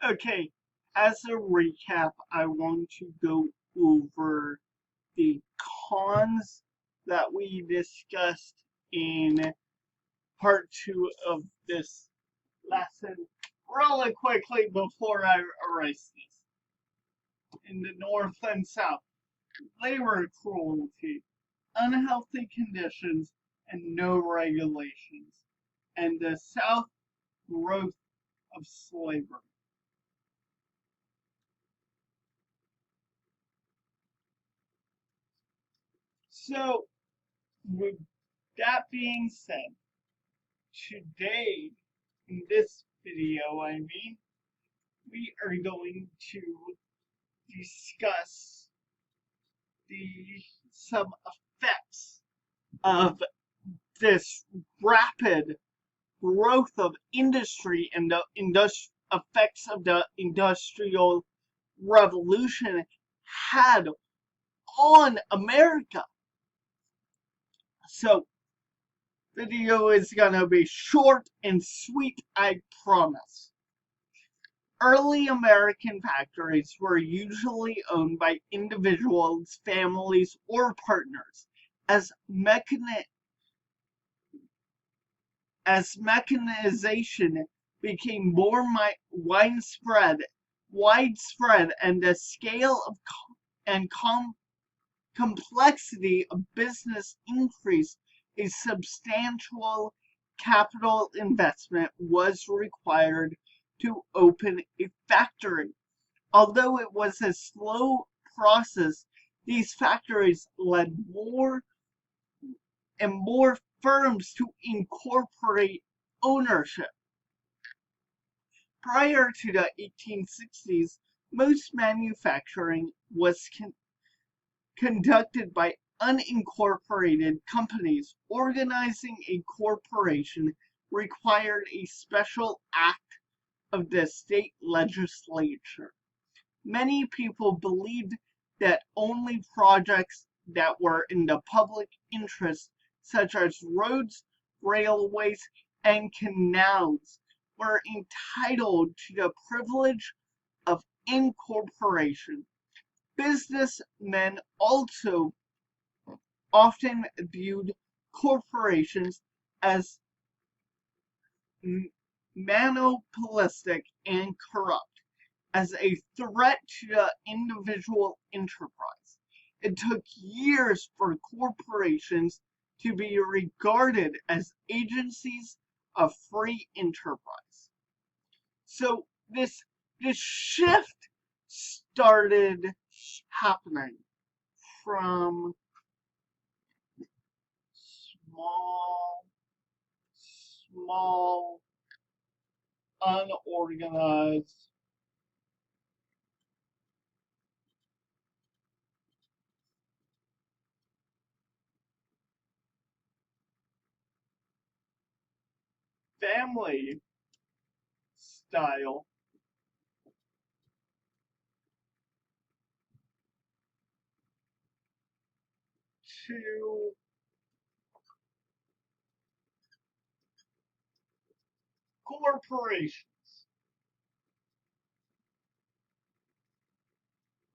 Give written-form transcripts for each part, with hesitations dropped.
Okay, as a recap, I want to go over the cons that we discussed in part two of this lesson really quickly before I erase this. In the North and South, labor cruelty, unhealthy conditions, and no regulations. And the South, growth of slavery. So, with that being said, today, in this video, we are going to discuss the some effects of this rapid growth of industry and the effects of the industrial revolution had on America. So, video is gonna be short and sweet, I promise. Early American factories were usually owned by individuals, families, or partners. As mechanization became more widespread, and the scale of and complexity of business increased, a substantial capital investment was required to open a factory. Although it was a slow process, these factories led more and more firms to incorporate ownership. Prior to the 1860s, most manufacturing was conducted by unincorporated companies. Organizing a corporation required a special act of the state legislature. Many people believed that only projects that were in the public interest, such as roads, railways, and canals, were entitled to the privilege of incorporation. Businessmen also often viewed corporations as monopolistic and corrupt, as a threat to the individual enterprise. It took years for corporations to be regarded as agencies of free enterprise. So this shift started happening from small, unorganized family style to corporations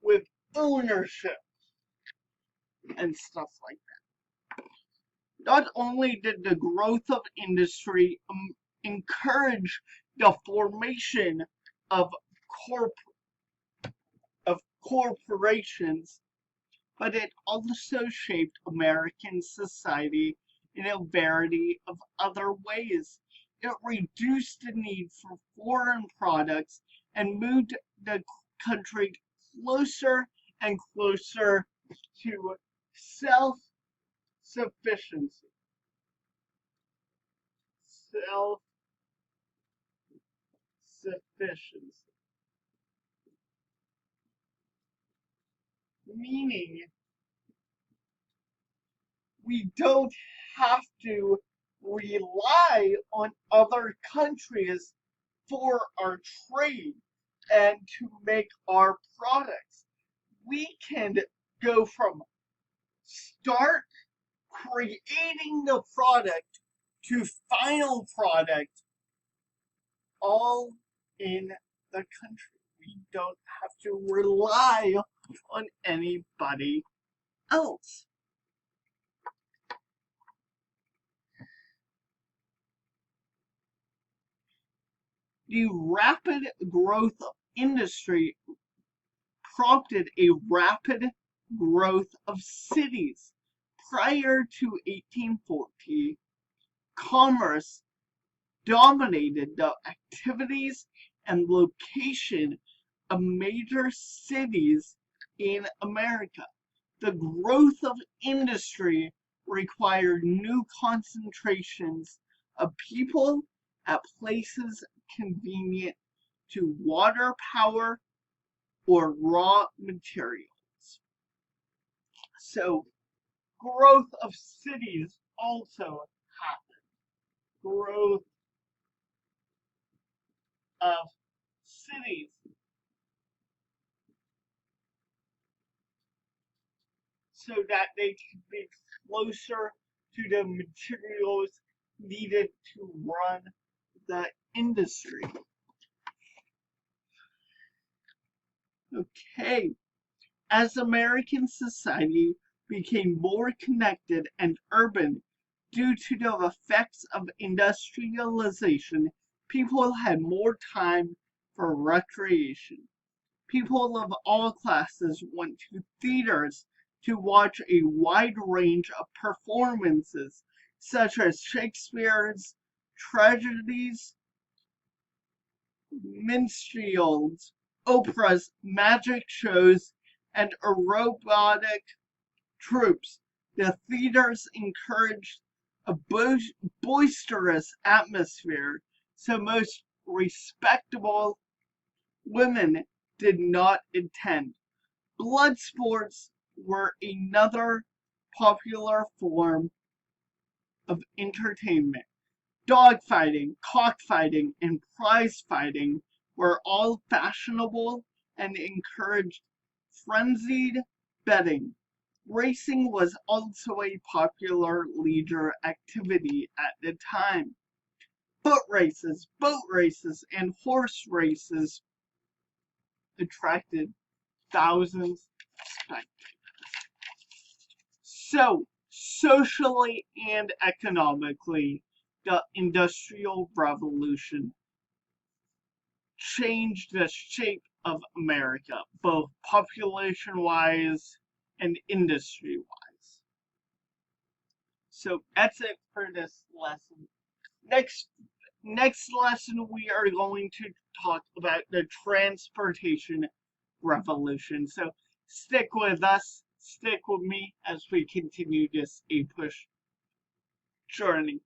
with ownership and stuff like that. Not only did the growth of industry encourage the formation of corp of corporations, but it also shaped American society in a variety of other ways. It reduced the need for foreign products and moved the country closer and closer to self sufficiency. Self sufficiency. Meaning we don't have to rely on other countries for our trade and to make our products. We can go from start creating the product to final product all in the country. We don't have to rely on anybody else. The rapid growth of industry prompted a rapid growth of cities. Prior to 1840, commerce dominated the activities and location of major cities in America. The growth of industry required new concentrations of people at places convenient to water power or raw materials. So growth of cities also happened. Growth of cities so that they could be closer to the materials needed to run the industry. Okay, as American society became more connected and urban due to the effects of industrialization, people had more time for recreation. People of all classes went to theaters to watch a wide range of performances, such as Shakespeare's tragedies, minstrels, operas, magic shows, and aerobatic troupes. The theaters encouraged a boisterous atmosphere, so most respectable women did not attend. Blood sports were another popular form of entertainment. Dogfighting, cockfighting, and prize fighting were all fashionable and encouraged frenzied betting. Racing was also a popular leisure activity at the time. Boat races, and horse races attracted thousands of spectators. So, socially and economically, the Industrial Revolution changed the shape of America, both population-wise and industry-wise. So that's it for this lesson. Next lesson we are going to talk about the transportation revolution. So stick with us, stick with me as we continue this APUSH journey.